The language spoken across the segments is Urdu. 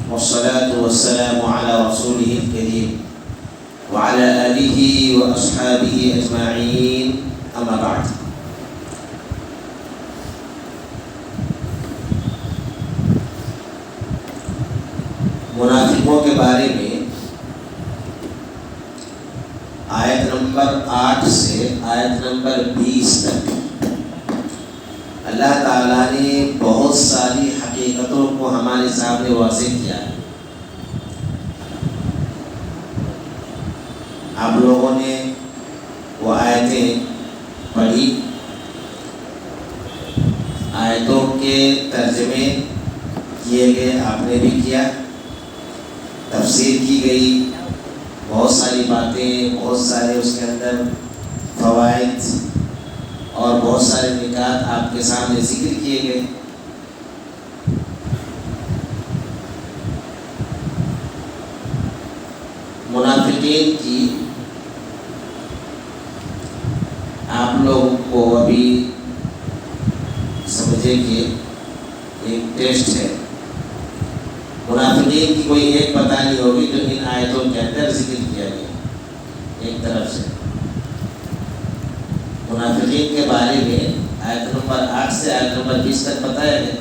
والصلاة والسلام على رسوله الكريم وعلى آله وأصحابه أجمعين أما بعد. منافقوں کے بارے میں آیت نمبر 8 سے آیت نمبر 20 تک اللہ تعالیٰ نے بہت ساری حقیقتوں کو ہمارے سامنے واضح کیا ہے. آپ لوگوں نے وہ آیتیں پڑھی، آیتوں کے ترجمے کیے گئے، آپ نے بھی کیا، تفسیر کی گئی، بہت ساری باتیں، بہت سارے اس کے اندر فوائد اور بہت سارے نکات آپ کے سامنے ذکر کیے گئے. منافقین کی آپ لوگوں کو ابھی سمجھے کہ ایک ٹیسٹ ہے. منافقین کی کوئی ایک پتہ نہیں ہوگی جو ان آیتوں کے اندر ذکر کیا گیا. ایک طرف سے منافقین کے بارے میں آیت نمبر 8 سے آیت نمبر 20 تک بتایا گیا،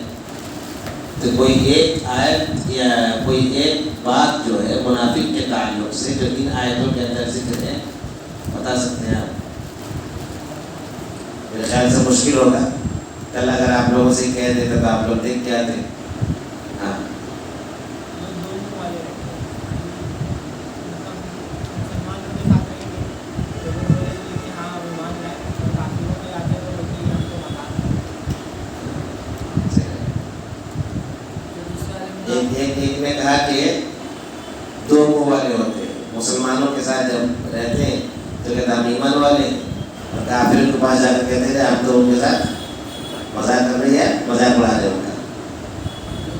تو کوئی ایک آیت یا کوئی ایک بات جو ہے منافق کے تعلق سے جو ان آیتوں کے اندر ذکر ہے بتا سکتے ہیں آپ؟ میرے خیال سے مشکل ہوگا. کل اگر آپ لوگوں سے کہہ دیتے تو آپ لوگ دیکھ کے آتے. ہاں ایک نے کہا کہ دو منہ والے ہوتے ہیں. مسلمانوں کے ساتھ جب رہتے ہیں تو کہتے ہم ایمان والے، اور کافروں کے پاس جا کر کہتے ہیں ہم تو ان کے ساتھ مذاق کر رہی ہے، مذاق اڑا رہے ان کا.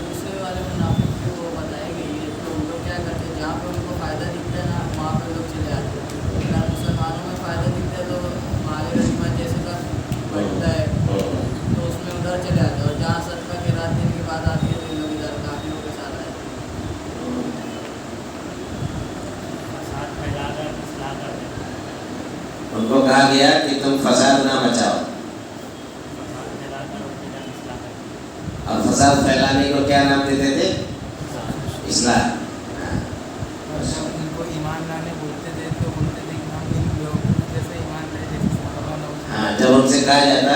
دوسرے والے منافق کو وہ بتائے گئی ہے تو ان لوگ کیا کرتے ہیں، جہاں پہ ان کو فائدہ دکھتا ہے نا وہاں پہ لوگ چلے آتے ہیں. اگر مسلمانوں میں فائدہ دکھتا ہے تو ہمارے غنیمت جیسے کا بڑھتا ہے تو اس میں ادھر چلے آتے ہیں، اور جہاں صدقہ خیرات دینے کی بات آتی ہے تو ان لوگ ادھر کافروں کے ساتھ آتے ہیں. ان کو کہا گیا کہ تم فساد نہ مچاؤ، اور فساد پھیلانے کو کیا نام دیتے تھے؟ اصلاح. ان کو ایمان لانے بولتے تھے تو بولتے تھے کہ ہم ان لوگوں جیسے ایمان لائے جیسے صحابہ لوگ. ہاں جب ان سے کہا جاتا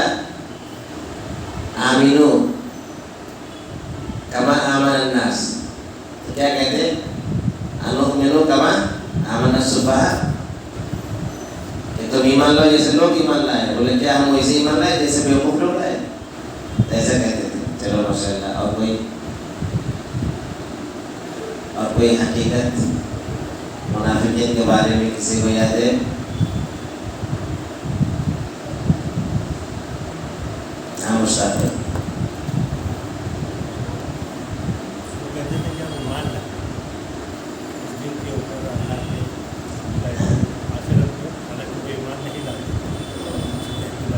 آمینو کما آمن الناس تو کیا کہتے؟ انؤمنو کما آمن السفہاء، کہ تم ایمان لو جیسے لوگ ایمان لائے. بولے کیا ہم ویسے ایمان لائے جیسے بیوقوف لوگ لائے؟ ایسا کہتے تھے. چلو ماشاء اللہ. اور کوئی حقیقت منافقین کے بارے میں کسی کو یاد ہے؟ ہاں مشتاق ہے.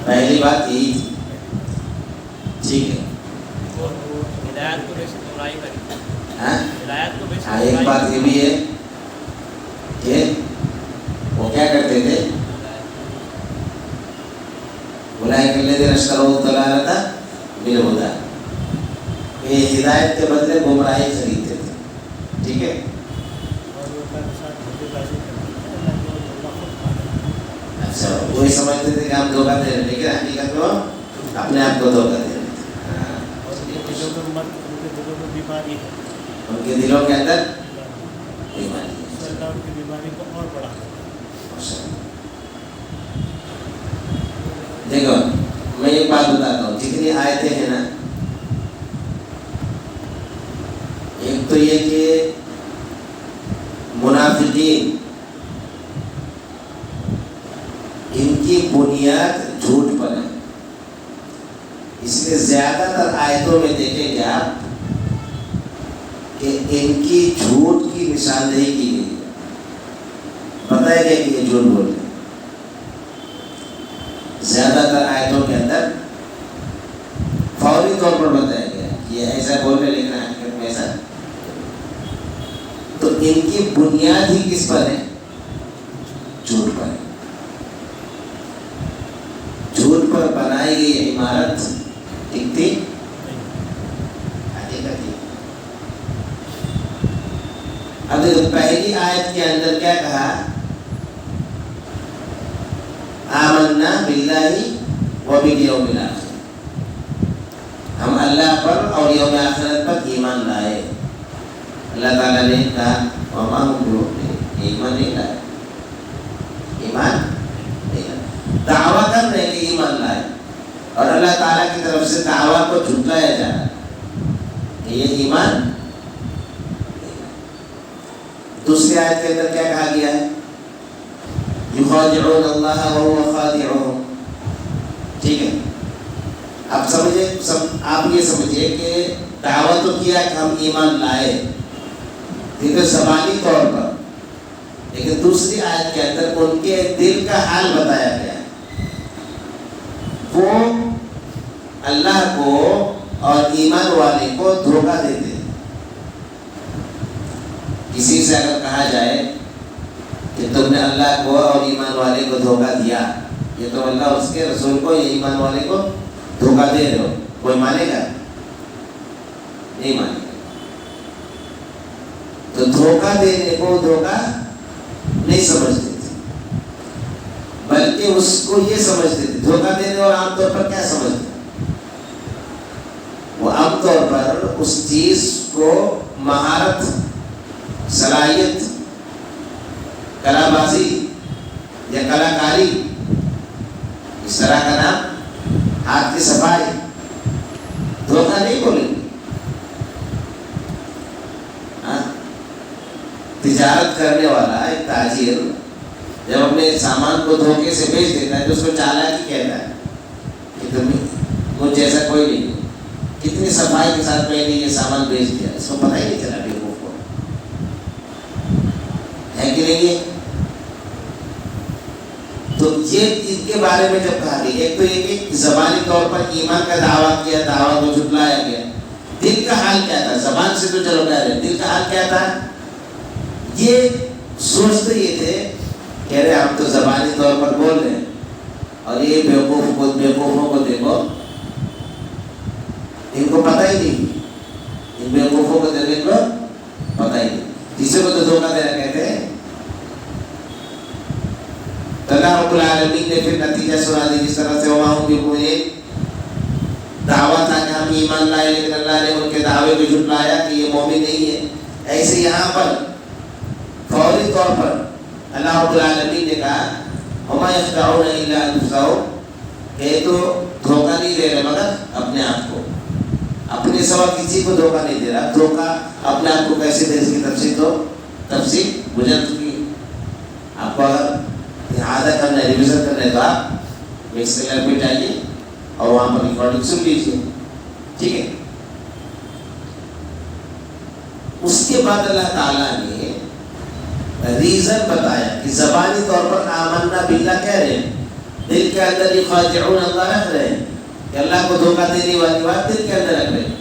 پہلی بات یہی تھی. ٹھیک ہے. ہدایت کو بیسے گمراہی کری. ہدایت کو بیسے ہاں ایک بات یہ بھی ہے کہ وہ کیا کرتے تھے، اولئک الذین اشتروا الضلالۃ بالہدیٰ، یہ ہدایت کے بدلے گمراہی خریدتے تھے. ٹھیک ہے. اچھا وہی سمجھتے تھے کہ ہم دھوکہ دے رہے ہیں، لیکن حقیقت میں وہ اپنے آپ کو دھوکہ دے رہے تھے. ان کے دلوں کے اندر بیماری ہے. دیکھو میں ایک بات بتاتا ہوں، جتنی آیتیں ہیں نا، ایک تو یہ کہ منافقین ان کی بنیاد جھوٹ پر ہے. اس لیے زیادہ تر آیتوں میں دیکھیں گے آپ کہ ان کی جھوٹ کی نشاندہی کی گئی ہے. بتایا گیا کہ یہ جھوٹ بول رہے ہیں. زیادہ تر آیتوں کے اندر فوری طور پر بتایا گیا کہ یہ ایسا بول رہے لیکن حقیقت میں ایسا. ان کی بنیاد ہی کس پر ہے؟ جھوٹ پر ہے. جھوٹ پر بنائی گئی عمارت ٹکتی نہیں. اب دیکھو پہلی آیت کے اندر کیا کہا؟ آمنا باللہ و بالیوم الآخر. ہم اللہ پر اور یوم آخرت پر ایمان لائے. اللہ تعالیٰ نے کہا وما ہم بمؤمنین، ایمان نہیں لائے. ایمان نہیں لائے، دعویٰ کر رہے کہ ایمان لائے، اور اللہ تعالیٰ کی طرف سے دعویٰ کو جھٹلایا جا رہا ہے کہ یہ ایمان. دوسری آیت کے اندر کیا کہا گیا ہے؟ یخادعون اللہ وهو خادعهم. ٹھیک ہے، اب سمجھے، آپ یہ سمجھے کہ دعوت تو کیا کہ ہم ایمان لائے، یہ تو زبانی طور پر، لیکن دوسری آیت کے اندر ان کے دل کا حال بتایا گیا ہے. وہ اللہ کو اور ایمان والے کو دھوکہ دیتے ہیں. کسی سے اگر کہا جائے کہ تم نے اللہ کو اور ایمان والے کو دھوکہ دیا، یہ تو اللہ اس کے رسول کو یا ایمان والے کو دھوکہ دے رہے ہو، کوئی مانے گا؟ نہیں مانے گا. تو دھوکہ دینے کو دھوکہ نہیں سمجھتے تھے، بلکہ اس کو یہ سمجھتے تھے. دھوکہ دینے اور عام طور پر کیا سمجھتے؟ وہ عام طور پر اس چیز کو مہارت، صلاحیت، کلا بازی یا کلاکاری، اس طرح کا نام، ہاتھ کی صفائی، دھوکہ نہیں بولیں گے. تجارت کرنے والا ایک تاجر جب اپنے سامان کو دھوکے سے بیچ دیتا ہے تو اس کو چالاکی کہتا ہے کہ تم مجھ جیسا کوئی نہیں. کتنی صفائی کے ساتھ میں نے یہ سامان بیچ دیا، اس کو پتہ ہی نہیں چلا بیوقوف کو، ہے کہ نہیں؟ تو یہ ان کے بارے میں جب کہا گیا، ایک تو یہ کہ زبانی طور پر ایمان کا دعویٰ کیا، دعویٰ کو جھٹلایا گیا. دل کا حال کیا تھا؟ زبان سے تو چلو کہہ رہے، دل کا حال کیا تھا؟ یہ سوچتے یہ تھے، کہہ رہے ہم تو زبانی طور پر بول رہے ہیں، اور یہ بیوقوفوں کو دیکھو، ان کو پتہ ہی نہیں، ان بیوقوفوں کو دیکھو پتہ ہی نہیں. کسی کو تو دھوکہ دینا کہتے ہیں. اللہ رب العالمین نے پھر نتیجہ سنا دی جس طرح سے وما ہم بمؤمنین. دعویٰ تھا کہ ہم ایمان لائے، لیکن اللہ نے ان کے دعوے کو جھٹلایا کہ یہ مومن نہیں ہے. ایسے یہاں پر فوری طور پر اللہ رب العالمین نے کہا وما یخدعون الا انفسهم، کہ تو دھوکہ نہیں دے رہے مگر اپنے آپ کو، اپنے سوا کسی کو دھوکہ نہیں دے رہا. دھوکہ اپنے آپ کو کیسے دے، اس کی تفصیل گزر چکی. آپ کو اگر اعادہ کرنا ہے، ریویژن کرنا ہے، تو آپ ایکسلر پہ جائیے اور وہاں پر ریکارڈنگ سن لیجیے. ٹھیک ہے. اس کے بعد اللہ تعالیٰ نے ریزن بتایا کہ زبانی طور پر آمنا باللہ کہہ رہے ہیں، دل کے اندر یخادعون اللہ رکھ رہے ہیں کہ اللہ کو دھوکہ دینے والی بات دل کے اندر رکھ رہے ہیں.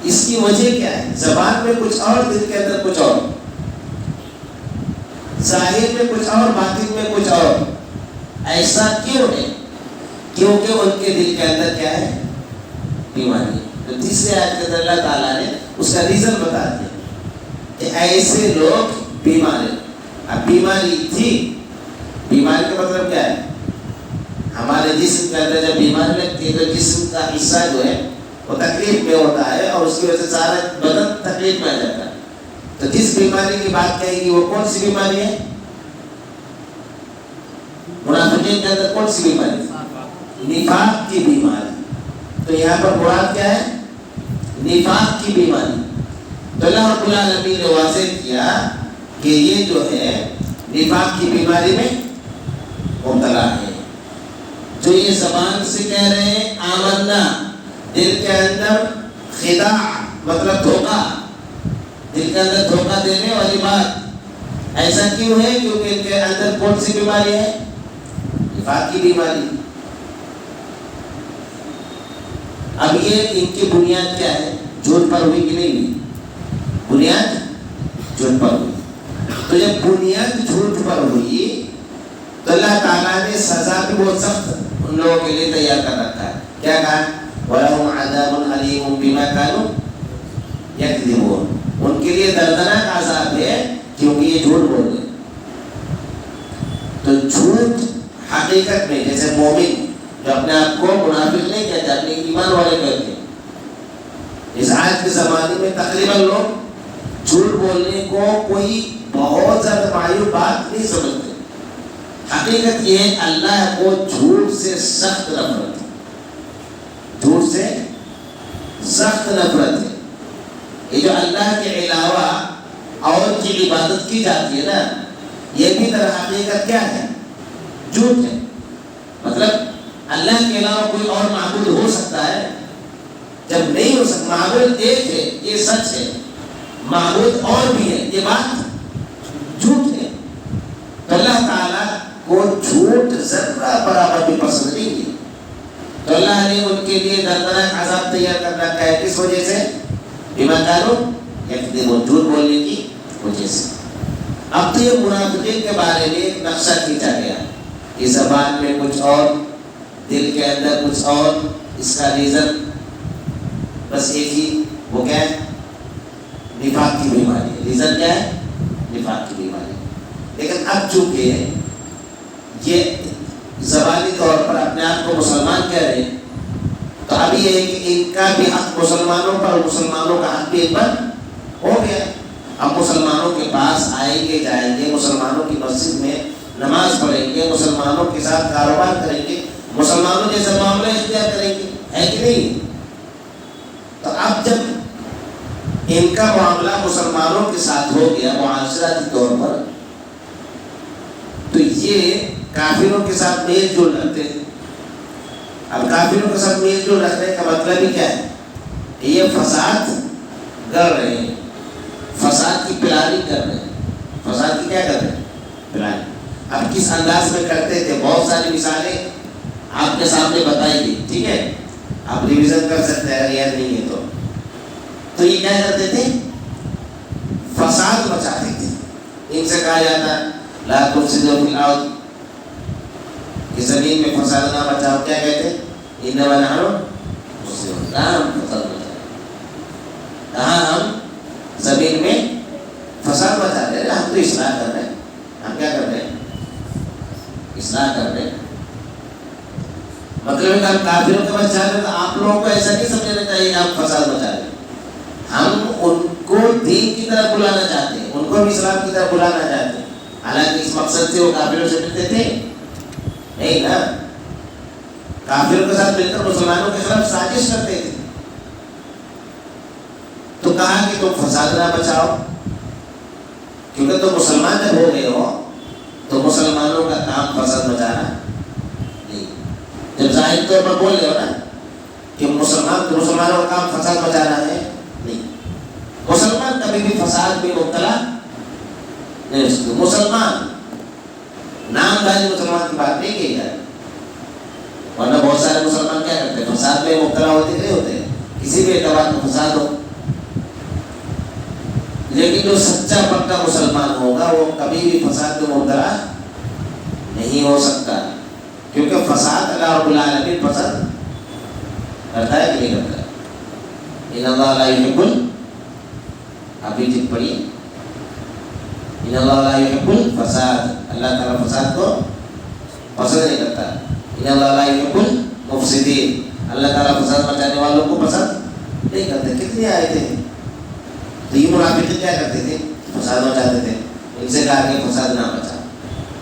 اس کی وجہ کیا ہے؟ زبان میں کچھ اور، دل کے اندر کچھ اور، ظاہر میں کچھ اور، باطن میں کچھ اور. ایسا کیوں ہے؟ کیونکہ ان کے دل کے اندر کیا ہے؟ بیماری. تو تیسرے آیت کے اندر اللہ تعالیٰ نے اس کا ریزن بتا دیا کہ ایسے لوگ بیمار ہیں. اب بیماری تھی، بیماری کا مطلب کیا ہے؟ ہمارے جسم کے اندر جب بیماری لگتی ہے تو جسم کا حصہ جو ہے وہ تکلیف میں ہوتا ہے، اور اس کی وجہ سے سارا بدن تکلیف میں آ جاتا ہے. تو جس بیماری کی بات کہے گی وہ کون سی بیماری ہے؟ منافقین کے اندر کون سی بیماری؟ نفاق کی بیماری. تو یہاں پر مراد کیا ہے؟ نفاق کی بیماری. تو اللہ رب العالمین نے واضح کیا کہ یہ جو ہے نفاق کی بیماری میں مبتلا ہے. جو یہ زبان سے کہہ رہے ہیں آمنا، دل کے اندر خداع مطلب دھوکہ، دل کے اندر دھوکہ دینے والی بات. ایسا کیوں ہے؟ کیونکہ ان کے اندر کون سی بیماری ہے؟ نفاق کی بیماری. اب یہ ان کی بنیاد کیا ہے؟ جھوٹ پر ہوئی کہ نہیں ہوئی؟ بنیاد جھوٹ پر ہوئی. تو جب بنیاد جھوٹ پر ہوئی تو اللہ تعالیٰ نے سزا بھی بہت سخت ان لوگوں کے لیے تیار کر رکھا ہے. کیا کہا؟ وَلَهُمْ عَذَابٌ أَلِيمٌ بِمَا كَانُوا يَكْذِبُونَ. ان کے لیے دردناک عذاب ہے کیونکہ یہ جھوٹ بول رہے. تو جھوٹ حقیقت میں جیسے مومن جو اپنے آپ کو منافق نہیں کہتے, اپنے ایمان والے کہتے ہیں. اس آج کے زمانے میں تقریباً لوگ جھوٹ بولنے کو کوئی بہت زیادہ معیوب بات نہیں سمجھتے. حقیقت یہ ہے اللہ کو جھوٹ سے سخت نفرت ہے, جھوٹ سے سخت نفرت ہے. یہ جو اللہ کے علاوہ اور کی عبادت کی جاتی ہے نا, یہ بھی در حقیقت کیا ہے؟ جھوٹ ہے. مطلب اللہ کے علاوہ کوئی اور معبود ہو سکتا ہے؟ جب نہیں ہو سکتا, معبود ایک ہے, یہ سچ ہے, معبود اور بھی ہے, یہ بات جھوٹ ہے. تو اللہ تعالیٰ کو جھوٹ ذرہ برابر بھی پسند نہیں کی. تو اللہ نے ان کے لیے دردناک عذاب تیار کر رکھا ہے. کس وجہ سے؟ بما کانوا یکذبون, جھوٹ بولنے کی وجہ سے. اب تو یہ منافقین کے بارے میں ایک نقشہ کھینچا گیا کہ زبان میں کچھ اور, دل کے اندر کچھ اور. اس کا ریزن بس ایک ہی, وہ کیا ہے؟ نفاق کی بیماری ہے. ریزن کیا ہے؟ نفاق کی بیماری. لیکن اب چونکہ یہ زبانی طور پر اپنے آپ کو مسلمان کہہ رہے ہیں, تو اب یہ ہے کہ ان کا بھی حق مسلمانوں پر, مسلمانوں کا حق بھی ان پر ہو گیا. اب مسلمانوں کے پاس آئیں گے, جائیں گے, مسلمانوں کی مسجد میں نماز پڑھیں گے, مسلمانوں کے ساتھ کاروبار کریں گے, مسلمانوں جیسا معاملہ اختیار کریں گے, ہے کہ نہیں؟ تو اب جب ان کا معاملہ مسلمانوں کے ساتھ ہو گیا معاشرتی طور پر, تو یہ کافروں کے ساتھ میل جول رکھتے ہیں. اب کافروں کے ساتھ میل جول رکھنے کا مطلب ہی کیا ہے؟ یہ فساد کر رہے ہیں, فساد کی پلاننگ کر رہے ہیں. فساد کی کیا کر رہے ہیں؟ پلاننگ. اب کس انداز میں کرتے تھے, بہت ساری مثالیں آپ کے سامنے بتائی گئی, ٹھیک ہے, آپ ریویژن کر سکتے ہیں اگر یاد نہیں ہے تو. تو یہ کیا کرتے تھے؟ فساد مچاتے تھے. ان سے کہا جاتا لا تفسدوا فی الارض, کہ زمین میں فساد نہ مچاؤ. کیا کہتے ہیں؟ انما نحن مصلحون. کہاں ہم فساد مچا رہے ہیں؟ کہاں ہم زمین میں فساد مچا رہے ہیں؟ ہم تو اصلاح کر رہے ہیں. ہم کیا کر رہے ہیں؟ اصلاح کر رہے ہیں. مطلب ہے کہ ہم کافروں کے بچا رہے ہیں. تو آپ لوگوں کو ایسا نہیں سمجھنا چاہیے کہ آپ فساد مچا رہے ہیں. ہم ان کو دین کی طرف بلانا چاہتے ہیں, ان کو بھی اسلام کی طرف بلانا چاہتے ہیں. حالانکہ اس مقصد سے وہ کافروں سے ملتے تھے نہیں نا. کافروں کے ساتھ مل کر مسلمانوں کے خلاف سازش کرتے تھے. تو کہا کہ تم فساد نہ بچاؤ, کیونکہ تم مسلمان جب ہو گئے ہو تو مسلمانوں کا کام فساد بچانا نہیں. جب ظاہر طور پر بول رہے ہو نا کہ مسلمانوں کا کام فساد بچانا ہے, نہیں. مسلمان کبھی بھی فساد میں مبتلا نہیں ہو سکتے. مسلمان نام داری مسلمان کی بات نہیں کی جائے, ورنہ بہت سارے مسلمان کیا کرتے ہیں؟ فساد میں مبتلا ہوتے نہیں ہوتے, کسی بھی اعتبار میں فساد ہو. لیکن جو سچا پکا مسلمان ہوگا وہ کبھی بھی فساد میں مبتلا نہیں ہو سکتا, کیونکہ فساد اللہ رب العالمین پسند کرتا ہے کہ نہیں کرتا ہے؟ ان اللہ لا یحب, ابھی جت پڑھیے, ان اللہ لا یحب الفساد, اللہ تعالیٰ فساد کو پسند نہیں کرتا. ان اللہ لا یحب المفسدین, اللہ تعالیٰ فساد مچانے والوں کو پسند نہیں کرتے. کتنی آیتیں ہیں. تو یہ منافقین کیا کرتے تھے؟ فساد مچاتے تھے. ان سے کہا کہ فساد نہ مچا,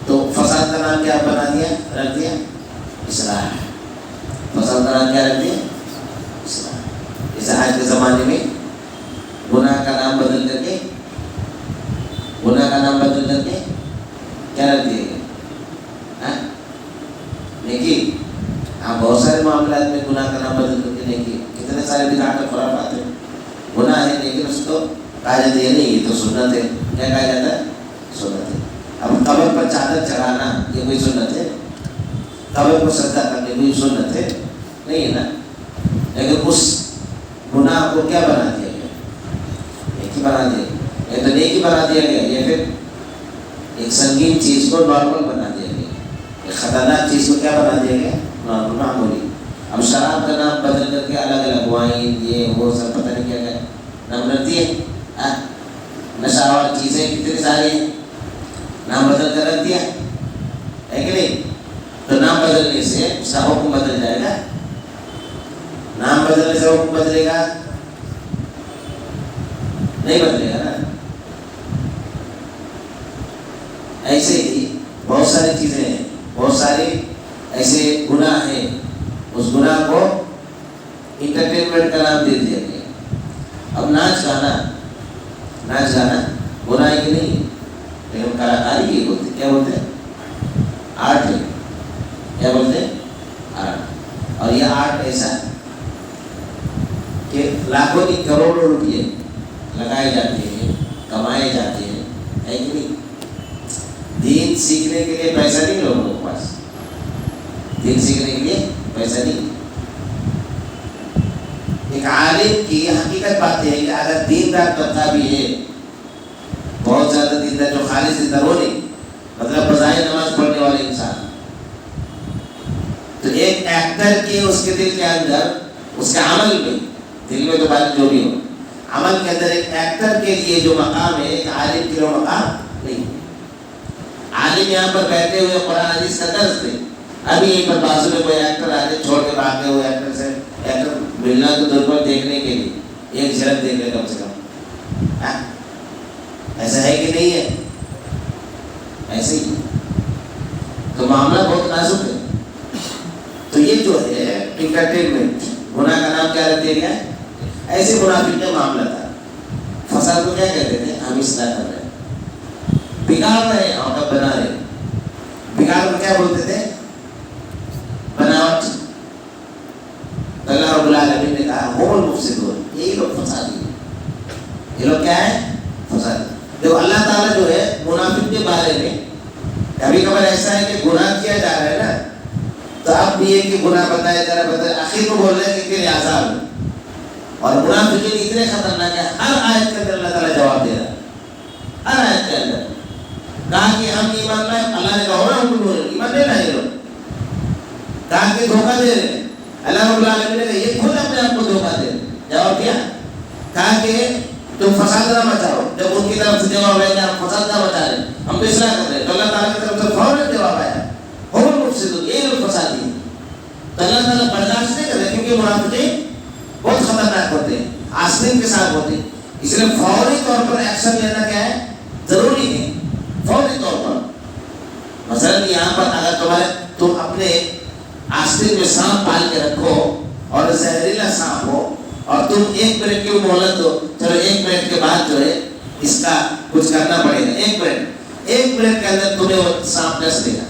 تو فساد کا نام کیا بنا دیا, رکھ دیا اصلاح. فساد کا نام کیا رکھ دیا؟ اصلاح. جیسے آج کے زمانے میں گناہ کا نام بدل کر کے, گناہ کا نام بدل کر کے کیا رکھ دیا گیا؟ نیکی. ہاں, بہت سارے معاملات میں گناہ کا نام بدل کر کے نیکی. کتنے سارے بدعات اور خرافات ہیں. گناہ ہے لیکن اس کو کہا جاتا ہے نہیں یہ تو سنت ہے. کیا کہا جاتا ہے؟ سنت ہے. اب قبر پر چادر چڑھانا یہ کوئی سنت ہے؟ قبر کو سجدہ کرنے کوئی سنت ہے؟ نہیں ہے نا. لیکن اس گناہ کو کیا بنا دیا گیا؟ نیکی بنا دیا. یہ تو نیکی بنا دیا گیا, یہ پھر ایک سنگین چیز کو نارمل بنا دیا گیا, ایک خطرناک چیز کو کیا بنا دیا گیا, نارمل, معمولی. اب شراب کا نام بدل کر کے الگ الگ وائن یہ وہ سب پتہ نہیں کیا کیا نام رکھتی ہے. نشاور چیزیں کتنی ساری ہیں, نام بدل کر رکھ دیا ہے کہ نہیں. تو نام بدلنے سے اس کا حکم بدل جائے گا, نام بدلنے سے حکم بدلے گا نہیں بدلے گا نا. ایسے ہی بہت ساری چیزیں ہیں, بہت سارے ایسے گناہ ہیں, اس گناہ کو انٹرٹینمنٹ کا نام دے دیا گیا. اب ناچ گانا گناہ کی نہیں ہے, لیکن کلاکاری یہ بولتے, کیا بولتے ہیں, آرٹ ہے. کیا بولتے ہیں, آرٹ. اور یہ آرٹ ایسا کہ لاکھوں کی کروڑوں روپئے لگائے جاتے ہیں, کمائے جاتے ہیں, ہے کہ نہیں. دین سیکھنے کے لیے پیسہ نہیں لوگوں کے پاس, دین سیکھنے کے لیے پیسہ نہیں. ایک عالم کی حقیقت بات ہے کہ اگر دیندار طبقہ بھی ہے, بہت زیادہ دیندار, جو خالص دیندار ہو نہیں, مطلب بظاہر نماز پڑھنے والے انسان, تو ایک ایکٹر کے اس کے دل کے اندر, اس کے عمل میں, دل میں تو بات جو بھی ہو, عمل کے اندر ایک ایکٹر کے لیے جو مقام ہے, ایک عالم کے لیے مقام نہیں. عالم یہاں پر بیٹھے ہوئے قرآن حدیث کا درس دے, ابھی یہیں پر بازو میں کوئی ایکٹر آ جائے, چھوڑ کے بھاگ گئے ہوئے ایکٹر سے, ایکٹر ملنا تو دور پر دیکھنے کے لیے ایک جھلک دیکھ لے کم سے کم. ایسا ہے کہ نہیں ہے, ایسے ہی. تو معاملہ بہت نازک ہے. تو یہ جو ہے انٹرٹینمنٹ, گناہ کا نام کیا رکھ دیا گیا ہے, ایسے منافق کا معاملہ تھا. فساد کو کیا کہتے تھے, ہم اصلاح کر رہے ہیں, بگاڑ رہے ہیں اور کب بنا رہے ہیں. بگاڑ کو کیا بولتے تھے, بناوٹ. اللہ رب العالمین نے کہا هم المفسدون, یہی لوگ فسادی ہیں. یہ لوگ کیا ہے, فسادی. دیکھو اللہ تعالیٰ جو ہے منافق کے بارے میں, کبھی کبھار ایسا ہے کہ گناہ کیا جا رہا ہے نا, تو اب بھی یہ کہ گناہ بتایا جا رہا ہے, آخر کو بول رہے ہیں کہ تیرے عذاب ہے. اور منافقین اتنے خطرناک ہے, ہر آیت کے اندر اللہ تعالیٰ جواب دے رہا ہے, ہر آیت کے اندر. کہا کہ ہم ایمان لائے, اللہ نے کہا ہو رہا ہوں ایمان نہیں لائے لوگ, کہا کہ دھوکہ دے رہے ہیں. اللہ رب العالمین نے کہا یہ خود اپنے آپ کو دھوکہ دے. جواب کیا, کہا کہ تم فساد نہ مچاؤ. جب ان کی طرف سے جواب ہے کہ ہم فساد نہ مچا رہے, ہم تو اصلاح کر رہے ہیں, تو اللہ تعالیٰ کی طرف سے فوراً جواب آیا هم المفسدون, یہ لوگ فسادی ہیں. تو اللہ تعالیٰ برداشت نہیں کر رہے, کیونکہ منافقین بہت خطرناک ہوتے ہیں, آسمین کے ساتھ ہوتے ہیں. اس لیے فوری طور پر ایکشن لینا کیا ہے, ضروری ہے. فوری طور پر مثلا یہاں پر اگر تم اپنے آستین میں سانپ پال کے رکھو اور زہریلا سانپ ہو, اور تم 1 منٹ کی مہلت دو, چلو 1 منٹ کے بعد جو ہے اس کا کچھ کرنا پڑے گا. 1 منٹ کے اندر تمہیں وہ سانپ ڈس دے گا,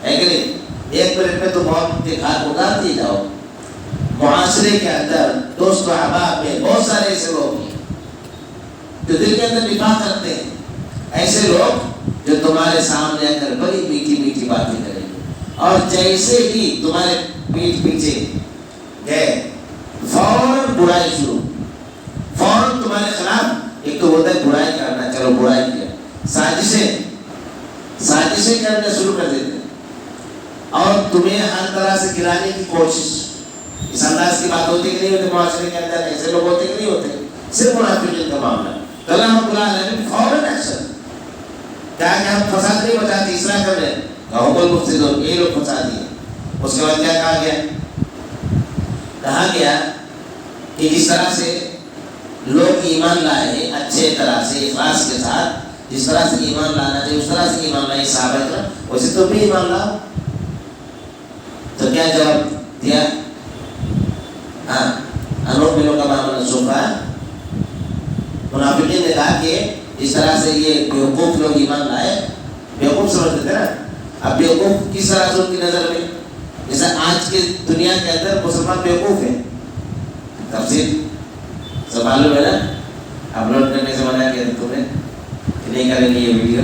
ہے کہ نہیں. 1 منٹ میں تم موت کے گھاٹ اتار دیے جاؤ. معاشرے کے اندر, دوست و احباب میں بہت سارے ایسے لوگ ہیں جو دل کے اندر نفاق کرتے ہیں. ایسے لوگ جو تمہارے سامنے آ کر بڑی میٹھی میٹھی باتیں کریں گے, اور جیسے ہی تمہارے پیٹھ پیچھے گئے فوراً برائی شروع, فوراً تمہارے خلاف. ایک تو ہوتا ہے برائی کرنا, چلو برائی کیا, سازشیں کرنا شروع کر دیتے ہیں, اور تمہیں ہر طرح سے گرانے کی کوشش. اس انداز کی بات ہوتی کہ نہیں ہوتی معاشرے کے اندر, ایسے لوگ ہوتے کہ نہیں ہوتے, صرف منافقین کا معاملہ. تو اللہ رب العالمین فوراً ایکشن, کہا کہ ہم فساد نہیں بچاتے, اصلاح کر رہے ہیں. هم المفسدون, یہ لوگ فسادی ہیں. اس کے بعد کیا کہا گیا, کہا گیا کہ جس طرح سے لوگ ایمان لائے ہیں اچھے طرح سے اخلاص کے ساتھ, جس طرح سے ایمان لانا چاہیے اس طرح سے ایمان لائے صحابہ کرام, ویسے تم بھی ایمان لاؤ. تو کیا جواب دیا, ہاں انوٹ ملوں کا معاملہ صوفہ. منافقین نے کہا کہ جس طرح سے یہ بیوقوف لوگ ایمان لائے, بیوقوف سمجھتے تھے نا. اب بیوقوف کس طرح سے ان کی نظر میں, جیسا آج کے دنیا کے اندر مسلمان بیوقوف ہیں. تفسیر سب معلوم ہے نا, اپلوڈ کرنے سے منع کیا تم نے کہ نہیں کریں گے یہ ویڈیو.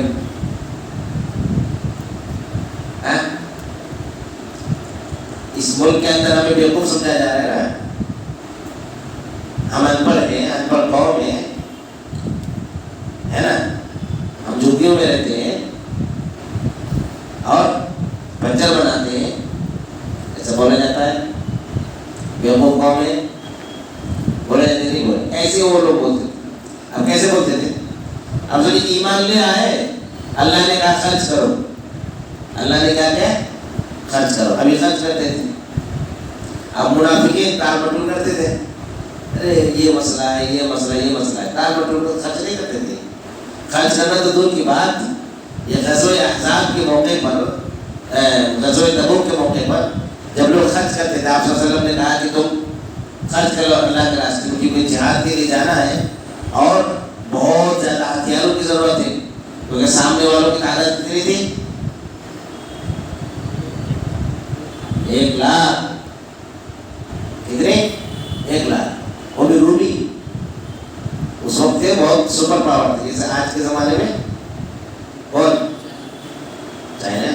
اس ملک کے اندر ہمیں بیوقوف سمجھا جا رہا ہے نا, ہم ان پڑھ ہیں, ان پڑھ قوم ہیں, ہے نا, ہم جھوپڑیوں میں رہتے ہیں, اور پنچر بناتے ہیں، ایسا بولا جاتا ہے، بیوقوف قوم ہے، بولا جاتے نہیں بولے، ایسے وہ لوگ بولتے تھے۔ اب کیسے بولتے تھے؟ اب جو ایمان لے آئے، اللہ نے کہا خرچ کرو، اللہ نے کہا کہ خرچ کرو، ابھی خرچ کرتے تھے۔ اب منافقین تال مٹول کرتے تھے، ارے یہ مسئلہ ہے، یہ مسئلہ ہے، یہ مسئلہ ہے، تال مٹول کو خرچ نہیں کرتے تھے۔ خرچ کرنا تو دور کی بات، یہ غزوہ احزاب کے موقع پر، غزوہ تبوک کے موقع پر جب لوگ خرچ کرتے تھے، آپ صلی اللہ علیہ وسلم نے کہا کہ تم خرچ کرو اللہ کے راستے میں، کیونکہ جہاد کے لیے جانا ہے اور بہت زیادہ ہتھیاروں کی ضرورت ہے، کیونکہ سامنے والوں کی تعداد کتنی تھی؟ 1,00,000۔ کتنے؟ 1,00,000، وہ بھی رومی۔ اس وقت کے بہت سپر پاور تھے، جیسے آج کے زمانے میں کون؟ چائنا،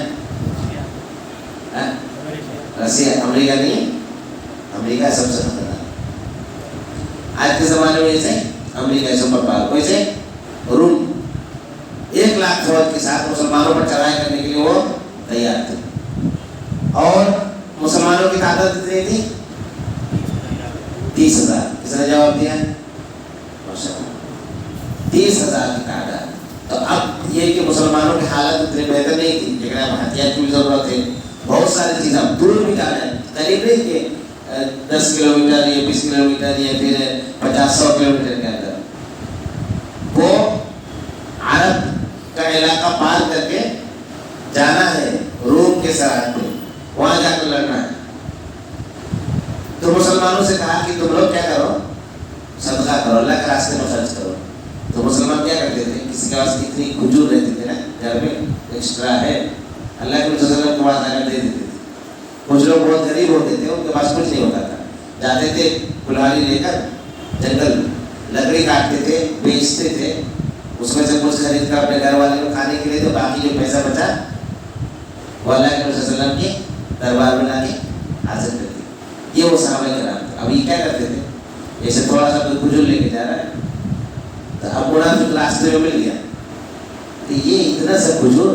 رشیا، امریکہ نہیں، امریکہ سب سے خطرناک۔ آج کے زمانے میں جیسے امریکہ سپر پاور، ویسے روم 1,00,000 فوج کے ساتھ مسلمانوں پر چڑھائی کرنے کے لیے وہ تیار تھے، اور مسلمانوں کی تعداد کتنی تھی؟ 30,000۔ کس نے جواب دیا؟ 30,000 کی تعداد۔ تو اب یہ کہ مسلمانوں کی حالت اتنی بہتر نہیں تھی، لیکن اب ہتھیار کی بھی ضرورت ہے، بہت ساری چیزیں، اب دور بھی جانا ہے، قریب نہیں کہ 10 کلومیٹر یا 20 کلومیٹر یا پھر 50-100 کلومیٹر کے اندر، وہ عرب کا علاقہ پار کر کے جانا ہے روم کے سرحد پہ، وہاں جا کر لڑنا ہے۔ تو مسلمانوں سے کہا کہ تم لوگ کیا کرو، صدقہ کرو، اللہ کے راستے میں خرچ کرو۔ تو مسلمان کیا کرتے تھے؟ کسی کے پاس اتنی کھجور رہتی تھی نا گھر میں، ایکسٹرا ہے، اللہ کے رسول کے پاس آ کر دے دیتے تھے۔ کچھ لوگ بہت غریب ہوتے تھے، ان کے پاس کچھ نہیں ہوتا تھا، جاتے تھے کلہاڑی لے کر جنگل لکڑی کاٹتے تھے، بیچتے تھے، اس میں سے کچھ خرید کر اپنے گھر والے کو کھانے کے لیے، تو باقی جو پیسہ بچا وہ اللہ کے رسول کے دربار میں لا کے حاضر کرتے۔ یہ وہ صحابہ کرام تھے۔ اب یہ کیا کرتے تھے؟ جیسے تھوڑا سا کوئی کھجور لے کے جا رہا ہے، تو اب منافق راستے میں مل گیا، تو یہ اتنا سا کھجور،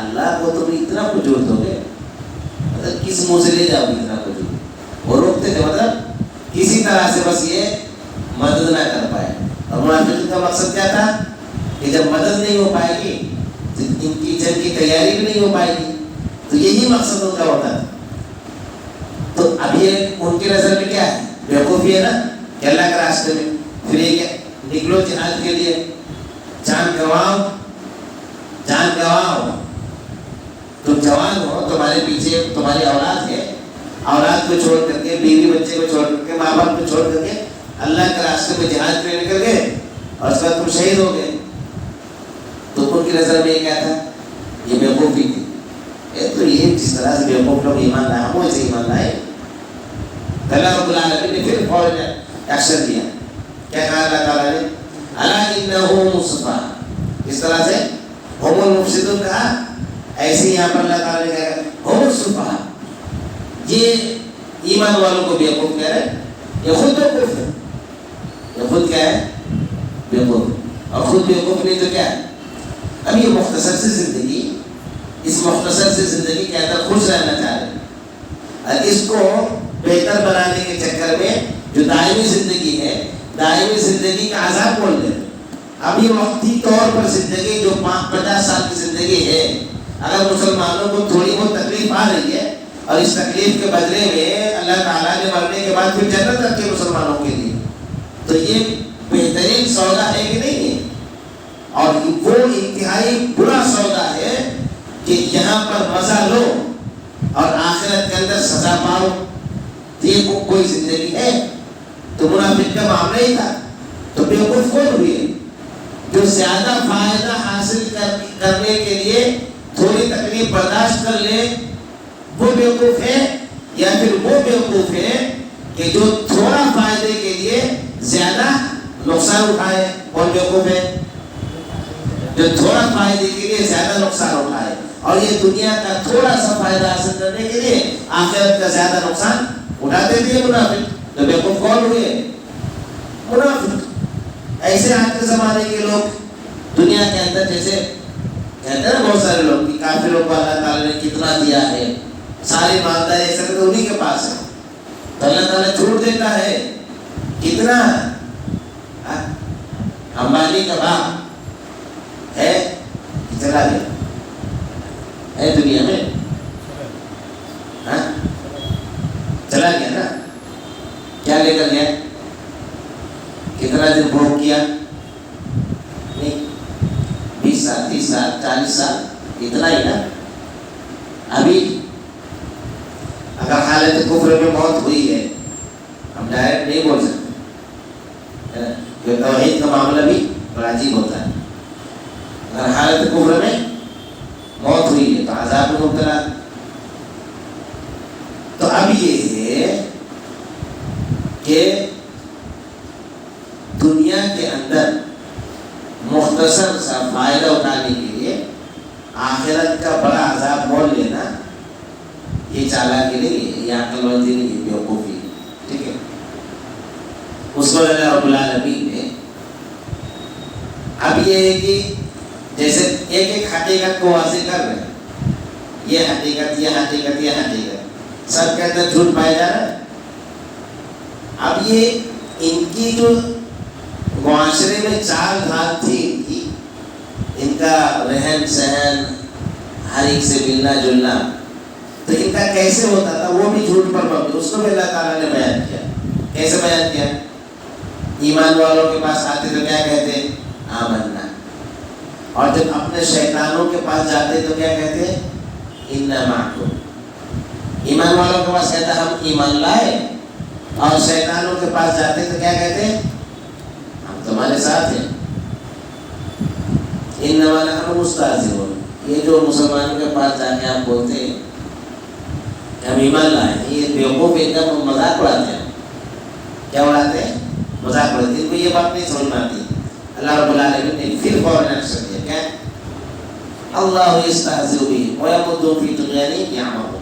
اللہ کو تم اتنا کھجور دو گے، مطلب کس منہ سے لے جاؤ گے اتنا کھجور؟ وہ روکتے تھے، مطلب کسی طرح سے بس یہ مدد نہ کر پائے۔ اور منافق کا مقصد کیا تھا کہ جب مدد نہیں ہو پائے گی تو ان کی جنگ کی تیاری بھی نہیں ہو پائے گی، تو یہی مقصد ان کا ہوتا تھا۔ تو اب یہ ان کی نظر میں کیا ہے؟ بیوقوفی ہے نا، کہ اللہ کے راستے میں پھر یہ کیا، نکلو جہاد کے لیے، جان گواؤ، جان گواؤ، تم جوان ہو، تمہارے پیچھے تمہاری اولاد ہے، اولاد کو چھوڑ کر کے، بیوی بچے کو چھوڑ کر کے، ماں باپ کو چھوڑ کر کے اللہ کے راستے میں جہاد کے لیے نکل گئے، اور اس کے بعد تم شہید ہو گئے۔ تو ان کی نظر میں یہ کیا تھا؟ یہ بیوقوفی تھی۔ تو یہ جس طرح سے بیوقوف لوگ ایمان لائے، ہم ویسے ایمان لائے۔ اللہ رب العالمین نے پھر فوراً ایکشن دیا، کیا کہا اللہ تعالیٰ نے؟ الا انہم مصطفیٰ، اس طرح سے ہم المفسدون کہا، ایسے یہاں پر اللہ تعالیٰ نے کہا ہم الصفحاء، یہ ایمان والوں کو بیوقوف کہہ رہے ہیں، یہ خود بیوقوف ہے، یہ خود کیا ہے؟ بیوقوف، اور خود بیوقوف نہیں تو کیا ہے؟ اب یہ مختصر سی زندگی، اس مختصر سی زندگی کے اندر خوش رہنا چاہ رہے ہیں، اور اس کو بہتر بنانے کے چکر میں جو دائمی زندگی ہے، دائمی زندگی کا عذاب بول رہے ہیں۔ اب یہ وقتی طور پر زندگی جو 50 سال کی زندگی ہے، اگر مسلمانوں کو تھوڑی بہت تکلیف آ رہی ہے، اور اس تکلیف کے بدلے میں اللہ تعالیٰ نے مرنے کے بعد پھر جنت رکھی مسلمانوں کے لیے، تو یہ بہترین سودا ہے کہ نہیں ہے؟ اور وہ انتہائی برا سودا ہے کہ یہاں پر مزہ لو اور آخرت کے اندر سزا پاؤ، یہ کوئی زندگی ہے؟ تو منافق کا معاملہ ہی تھا۔ تو بیوقوف کون ہوئے؟ جو زیادہ فائدہ حاصل کرنے کے لیے تھوڑی تکلیف برداشت کر لے، وہ بیوقوف ہے، یا پھر وہ بیوقوف ہے کہ جو تھوڑا فائدے کے لیے زیادہ نقصان اٹھائے؟ کون بیوقوف ہے؟ جو تھوڑا فائدے کے لیے زیادہ نقصان اٹھائے، اور یہ دنیا کا تھوڑا سا فائدہ حاصل کرنے کے لیے آخرت کا زیادہ نقصان اٹھاتے تھے منافق۔ تو بیوقوف کون ہوئے؟ منافق۔ ایسے آج کے زمانے کے لوگ دنیا کے اندر جیسے کہتے ہیں نا بہت سارے لوگ کہ کافروں کو اللہ تعالیٰ نے کتنا دیا ہے، ساری مالداری ایسا تو انہیں کے پاس ہے، تو اللہ تعالیٰ چھوٹ دیتا ہے کتنا؟ امبانی کا باپ ہے کہ چلا گیا ہے دنیا میں، چلا گیا نا، کیا لے کر گیا؟ کتنا دن بھوگ کیا؟ نہیں 20 سال 30 سال 40 سال اتنا ہی نا۔ ابھی اگر حالت کفر میں موت ہوئی ہے، ہم ڈائریکٹ نہیں بول سکتے، توحید کا معاملہ بھی بڑا عجیب ہوتا ہے۔ اگر حالت کفر میں موت ہوئی ہے تو عذاب میں مبتلا۔ تو اب یہ ہے کہ دنیا کے اندر مختصر سا فائدہ اٹھانے کے لیے آخرت کا بڑا عذاب مول لینا، یہ چالاکی نہیں ہے، یہ عقل مندی نہیں ہے، بیوقوفی ہے، ٹھیک ہے۔ اس کو اللہ رب العالمین نے اب یہ ہے کہ جیسے ایک ایک حقیقت کو واضح کر رہے ہیں، یہ حقیقت یہ حقیقت یہ حقیقت، سب کے اندر جھوٹ پایا جا رہا ہے۔ اب یہ ان کی جو معاشرے میں چال ڈھال تھی، ان کا رہن سہن، ہر ایک سے ملنا جلنا، تو ان کا کیسے ہوتا تھا وہ بھی جھوٹ پر مبنی، اس کو بھی اللہ تعالیٰ نے بیان کیا۔ کیسے بیان کیا؟ ایمان والوں کے پاس آتے تو کیا کہتے؟ آمنا، اور جب اپنے شیطانوں کے پاس جاتے تو کیا کہتے؟ انا معکم۔ ایمان والوں کے پاس کہتا ہم ایمان لائے، اور شیطانوں کے پاس جاتے تو کیا کہتے؟ ہم تمہارے ساتھ ہیں۔ انما نحن مستہزئون، یہ جو مسلمانوں کے پاس جا کے آپ بولتے ہیں ہم ایمان لائے، یہ بیوقوف ایک دم مذاق اڑاتے ہیں۔ کیا اڑاتے ہیں؟ مذاق اڑاتے ہیں۔ ان کو یہ بات نہیں سمجھ میں آتی۔ اللہ رب العالمین نے پھر فوراً ایکشن دیا، کیا؟ اللہ یستہزئ بہم ویمدھم فی طغیانہم یعمہون۔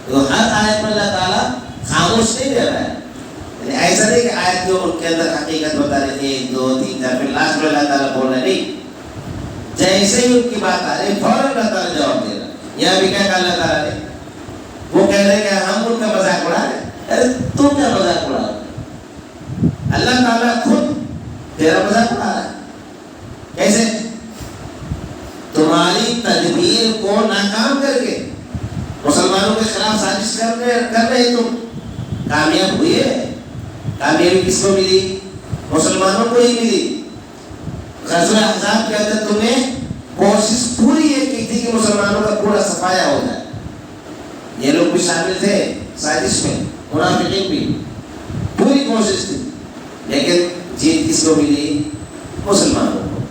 تو ہر آیت میں اللہ تعالیٰ خاموش نہیں دے رہا ہے، یعنی ایسا نہیں کہ آیت جو ان کے اندر حقیقت بتا رہے تھے 1 2 3 4 پھر لاسٹ میں اللہ تعالیٰ بول رہے نہیں، جیسے ہی ان کی بات آ رہی فوراً اللہ تعالیٰ جواب دے رہا ہے۔ یہاں بھی کیا کہا اللہ تعالیٰ نے؟ وہ کہہ رہے کہ ہم ان کا مذاق اڑا رہے ہیں۔ ارے تو کیا مذاق اڑا رہا ہے؟ اللہ تعالیٰ خود تیرا مذاق اڑا رہا ہے۔ کیسے؟ تمہاری تدبیر کو ناکام کر کے مسلمانوں کے خلاف سازش کر رہے تم، کامیاب ہوئے۔ کامیابی کس کو ملی؟ مسلمانوں کو ہی ملی۔ غزوہ احزاب کے اندر تمہیں کوشش پوری یہ کی تھی کہ مسلمانوں کا پورا صفایا ہو جائے، یہ لوگ بھی شامل تھے سازش میں، منافقین بھی، پوری کوشش تھی، لیکن جیت کس کو ملی؟ مسلمانوں کو۔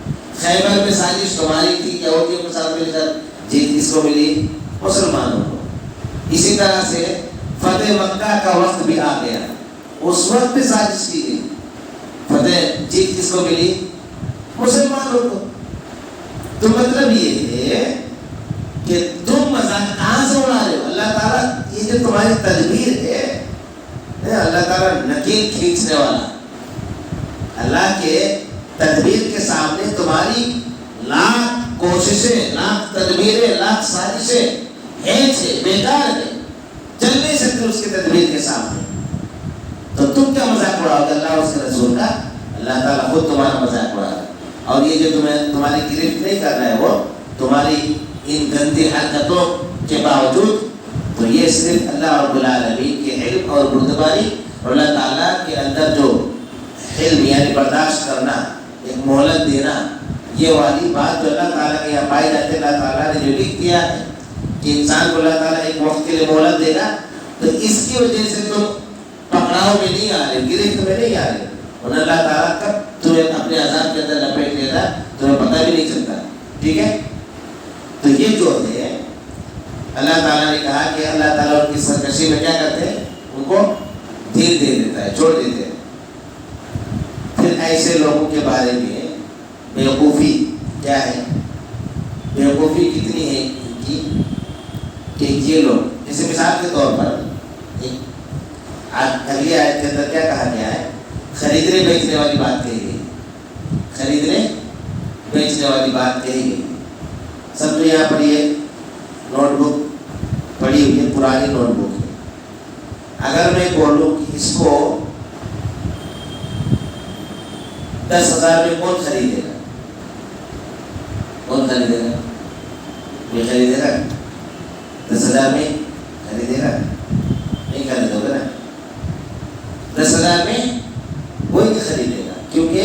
خیبر میں سازش تمہاری تھی، یہودیوں کے ساتھ مل کر، جیت کس کو ملی؟ مسلمانوں کو۔ اسی طرح سے فتح مکہ کا وقت بھی آ گیا، اس وقت بھی سازش کی گئی، فتح جیت کس کو ملی؟ مسلمانوں کو۔ تو مطلب یہ ہے کہ تم مذاق کہاں سے اڑا رہے ہو؟ اللہ تعالیٰ یہ جو تمہاری تدبیر ہے، اللہ تعالیٰ نکیل کھینچنے والا، اللہ کے تدبیر کے سامنے تمہاری لاکھ کوششیں، لاکھ تدبیریں، لاکھ سازشیں بیکار ہے، چل نہیں سکتے اس کی تدبیر کے سامنے۔ تو تم کیا مذاق اڑاؤ گے اللہ اور اس کے رسول کا؟ اللہ تعالیٰ خود تمہارا مذاق اڑا رہا ہے، اور یہ جو تمہاری گرفت نہیں کر رہا ہے وہ تمہاری ان گندی حرکتوں کے باوجود، تو یہ صرف اللہ رب العالمین کے علم اور بردباری اور اللہ تعالیٰ کے اندر جو حلم یعنی برداشت کرنا، ایک مہلت دینا، یہ والی بات جو اللہ تعالیٰ کے یہاں پائی جاتی ہے۔ اللہ تعالیٰ نے جو لکھ دیا ہے کہ انسان کو اللہ تعالیٰ ایک وقت کے لیے مہلت دے گا، تو اس کی وجہ سے تم پکڑاؤ میں نہیں آ رہے، گرفت میں نہیں آ رہے، اور اللہ تعالیٰ کب تمہیں اپنے عذاب کے اندر لپیٹ لیتا تمہیں پتہ بھی نہیں چلتا، ٹھیک ہے۔ تو یہ جو ہے اللہ تعالیٰ نے کہا کہ اللہ تعالیٰ ان کی سرکشی میں کیا کرتے ہیں؟ ان کو ڈھیل دے دیتا ہے، چھوڑ دیتے ہیں۔ پھر ایسے لوگوں کے بارے میں بیوقوفی کیا ہے؟ بیوقوفی کتنی ہے ان کی کہ یہ لوگ، جیسے مثال کے طور پر اگلی آیت کے اندر کیا کہا گیا ہے؟ خریدنے بیچنے والی بات کہی گئی، خریدنے بیچنے والی بات کہی گئی۔ سب یہاں پر یہ نوٹ بک پڑی ہوئی ہے، پرانی نوٹ بک ہے. اگر میں بولوں کہ اس کو 10,000 میں کون خریدے گا؟ کون خریدے گا؟ کوئی خریدے گا؟ 10,000 میں خریدے گا؟ نہیں خریدو گے نا. 10,000 میں کوئی نہیں خریدے گا، کیونکہ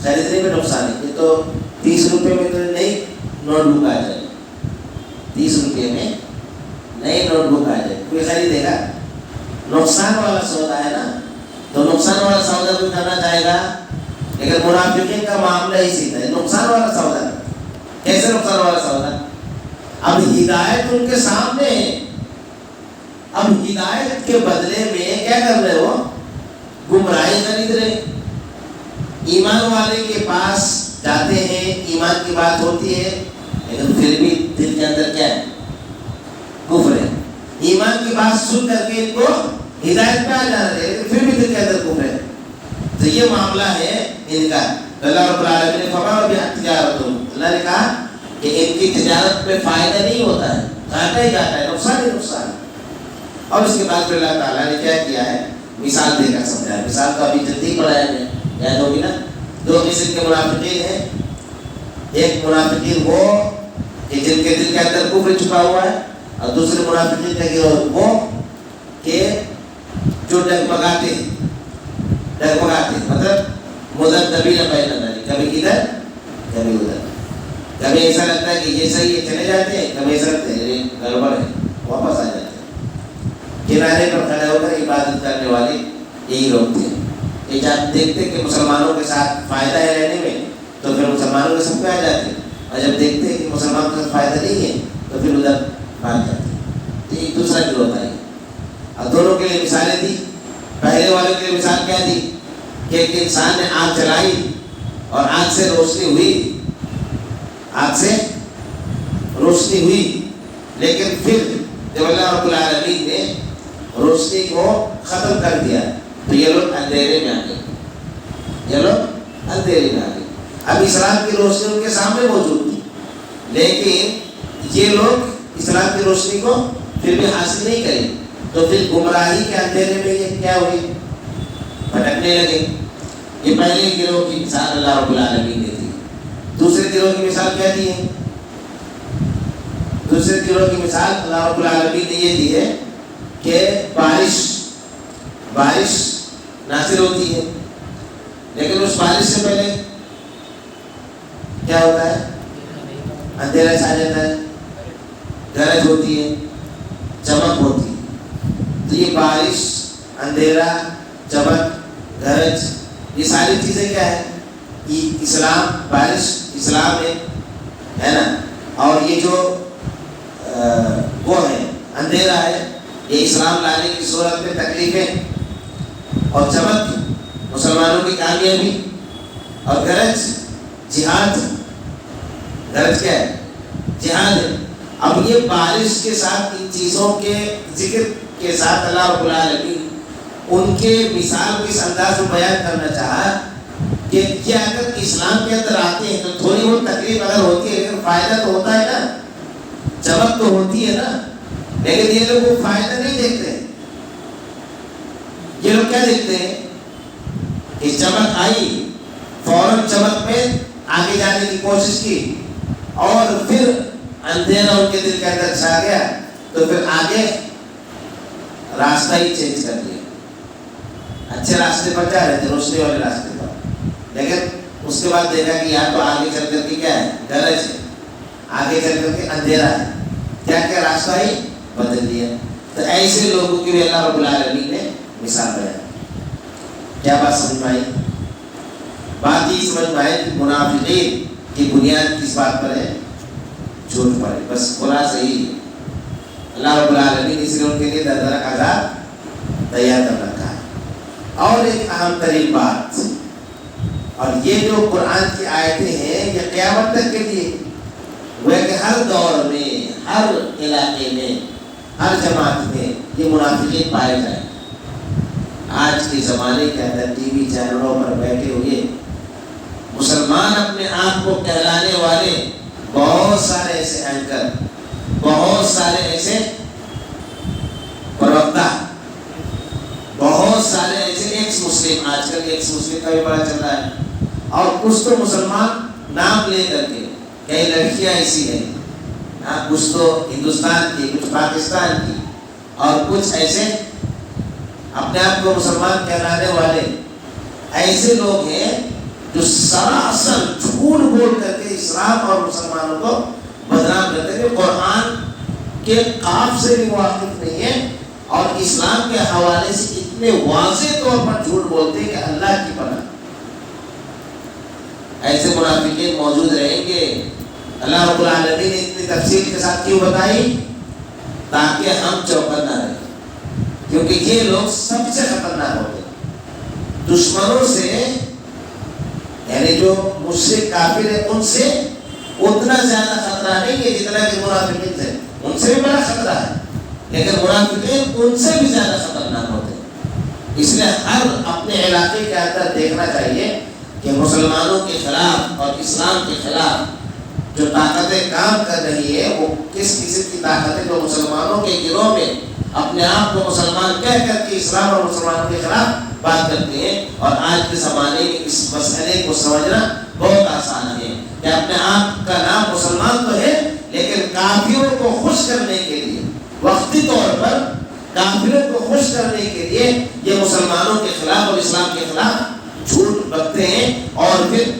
خریدنے میں نقصان ہے. یہ تو 30 روپے میں تو نئی نوٹ بک آ جائے، 30 روپے میں نئی نوٹ بک آ جائے، کوئی خریدے گا؟ نقصان والا سودا ہے نا، تو نقصان والا سودا کوئی کرنا چاہے گا. لیکن منافقین کا معاملہ ہی سیدھا ہے، نقصان والا سودا. کیسے نقصان والا سودا؟ اب ہدایت ان کے سامنے ہے، اب ہدایت کے بدلے میں کیا کر رہے ہو؟ گمراہی خرید رہے. ایمان والے کے پاس جاتے ہیں، ایمان کی بات ہوتی ہے، لیکن پھر بھی دل کے اندر کیا ہے؟ کفر ہے. ایمان کی بات سن کر کے ان کو ہدایت پہ آ جانا ہے، لیکن پھر بھی دل کے اندر کفر ہے. تو یہ معاملہ ہے ان کا. اللہ رب العالمین نے فرمایا تجارتوں، اللہ نے کہا کہ ان کی تجارت میں فائدہ نہیں ہوتا ہے، گھاٹا ہی گھاٹا ہے، نقصان ہی نقصان ہے. اور اس کے بعد پھر اللہ تعالیٰ نے کیا کیا ہے؟ مثال دے کر سمجھایا. مثال تو ابھی جلدی پڑھایا ہے، یاد ہوگی نا. 2 قسم کے منافقین ہیں. ایک منافقین وہ کہ جن کے دل کے اندر کفر چھپا ہوا ہے، اور دوسرے منافقین کا گروہ وہ کہ جو ڈگمگاتے ہیں، مطلب مذبذبین بین ذلک، کبھی ادھر کبھی ادھر. کبھی ایسا لگتا ہے کہ یہ صحیح ہے چلے جاتے ہیں، کبھی ایسا لگتا ہے یہ گڑبڑ ہے واپس آ جاتے ہیں. کنارے پر کھڑے ہو کر عبادت کرنے والے یہی لوگ تھے کہ جب دیکھتے کہ مسلمانوں کے ساتھ فائدہ ہے رہنے میں تو پھر مسلمانوں کے سب پہ آ جاتے ہیں، اور جب دیکھتے کہ مسلمانوں کے ساتھ فائدہ نہیں ہے تو پھر ادھر بھاگ جاتے ہیں. تو ایک دوسرا گروہ تھا. اور دونوں کے لیے مثالیں دی. پہلے والے کے لیے مثال کیا دی کہ ایک انسان نے آگ جلائی اور آگ سے روشنی ہوئی، آگ سے روشنی ہوئی، لیکن پھر جب اللہ رب العالمین نے روشنی کو ختم کر دیا تو یہ لوگ اندھیرے میں آ گئے. یہ لوگ اندھیرے میں آ گئے. اب اسلام کی روشنی ان کے سامنے موجود تھی، لیکن یہ لوگ اسلام کی روشنی کو پھر بھی حاصل نہیں کریں، تو پھر گمراہی کے اندھیرے میں یہ کیا ہوئی؟ بھٹکنے لگے. یہ پہلے گروہ کی مثال اللہ رب العالمین نے دی. دوسرے گروہ کی مثال کیا دی ہے؟ دوسرے گروہ کی مثال اللہ رب العالمین نے یہ دی ہے کہ بارش نازل ہوتی ہے، لیکن اس بارش سے پہلے کیا ہوتا ہے؟ اندھیرا چھا جاتا ہے، گرج ہوتی ہے، چمک ہوتی ہے. تو یہ بارش، اندھیرا، چمک، گرج، یہ ساری چیزیں کیا ہے؟ اسلام. بارش اسلام ہے نا. اور یہ جو وہ ہے اندھیرا ہے، یہ اسلام لانے کی صورت میں تکلیفیں، اور چمک مسلمانوں کی کامیابی، اور گرج جہاد. گرج کیا ہے؟ جہاد ہے. اب یہ بارش کے ساتھ ان چیزوں کے ذکر کے ساتھ اللہ رب العالمین ان کے مثال کو اس انداز میں بیان کرنا چاہا کہ یہ اگر اسلام کے اندر آتے ہیں تو تھوڑی بہت تکلیف اگر ہوتی ہے لیکن فائدہ تو ہوتا ہے نا، چمک تو ہوتی ہے نا. لیکن یہ لوگ وہ فائدہ نہیں دیکھتے. یہ لوگ کیا دیکھتے ہیں کہ چمک آئی، فوراً چمک میں آگے جانے کی کوشش کی، اور پھر اندھیرا ان کے دل کے اندر چھا گیا تو پھر آگے راستہ ہی چینج کر دیا. اچھے راستے پر جا رہے تھے، روشنی والے راستے پر، لیکن اس کے بعد دیکھا کہ یہاں تو آگے چل کر کے کیا ہے؟ گرج ہے. آگے چل کر کے اندھیرا ہے. کیا کیا راستہ ہی بدل دیا. تو ایسے لوگوں کی بھی اللہ رب العالمین نے مثال بیان. کیا بات سمجھ میں آئی؟ بات یہ سمجھ میں آئی کہ منافقین کی بنیاد کس بات پر ہے؟ جھوٹ پر ہے. بس خلاصہ یہی ہے. اللہ رب العالمین اس لیے ان کے لیے دردناک عذاب تیار کر رکھا ہے. اور ایک اہم ترین بات، اور یہ جو قرآن کی آیتیں ہیں یہ قیامت تک کے لیے وہ ہے کہ ہر دور میں، ہر علاقے میں، ہر جماعت میں یہ منافقین پائے جائیں. آج کے زمانے کے اندر ٹی وی چینلوں پر بیٹھے ہوئے مسلمان اپنے آپ کو کہلانے والے بہت سارے ایسے اینکر، بہت سارے ایسے پروکتا، بہت سارے ایسے ایکس مسلم، آج کل ایکس مسلم کا بھی بڑا چل رہا ہے، اور کچھ تو مسلمان نام لے کر کے، کئی لڑکیاں ایسی ہیں، کچھ تو ہندوستان کی، کچھ پاکستان کی، اور کچھ ایسے اپنے آپ کو مسلمان کہلانے والے ایسے لوگ ہیں جو سراسر جھوٹ بول کر کے اسلام اور مسلمانوں کو بدنام کرتے ہیں، قرآن کے قاف سے بھی واقف نہیں ہے، اور اسلام کے حوالے سے اتنے واضح طور پر جھوٹ بولتے ہیں کہ اللہ کی پناہ۔ ایسے منافقین موجود رہیں گے۔ اللہ رب العالمین نے اتنی تفصیل کے ساتھ کیوں بتائی؟ تاکہ ہم چوکن نہ رہیں، کیونکہ یہ لوگ سب سے خطرناک ہوتے ہیں دشمنوں سے، یعنی جو مشرک کافر ہیں ان سے اتنا زیادہ خطرہ نہیں ہے جتنا کہ منافقین سے، ان سے بھی بڑا خطرہ ہے، لیکن منافقین ان سے بھی زیادہ خطرناک ہوتے ہیں۔ اس لیے ہر اپنے علاقے کے اندر دیکھنا چاہیے کہ مسلمانوں کے خلاف اور اسلام کے خلاف جو طاقتیں کام کر رہی ہے وہ کس قسم کی طاقتیں جو مسلمانوں کے گروہ میں اپنے آپ کو مسلمان کہہ کر کے اسلام اور مسلمانوں کے خلاف بات کرتے ہیں۔ اور آج کے زمانے میں اس مسئلے کو سمجھنا بہت آسان ہے کہ اپنے آپ کا نام مسلمان تو ہے، لیکن کافروں کو خوش کرنے کے لیے، وقتی طور پر کافروں کو خوش کرنے کے لیے یہ مسلمانوں کے خلاف اور اسلام کے خلاف جھوٹ بکتے ہیں، اور پھر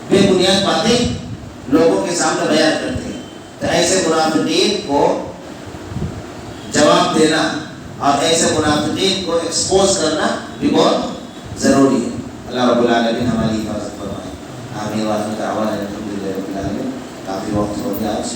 بے بنیاد باتیں لوگوں کے سامنے بیان کرتے ہیں۔ تو ایسے منافقین کو جواب دینا اور ایسے منافقین کو ایکسپوز کرنا بھی بہت ضروری ہے۔ اللہ رب العالمین ہماری حفاظت فرمائے، آمین۔ واخر دعوانا الحمدللہ رب العالمین۔ کافی وقت ہو گیا آج۔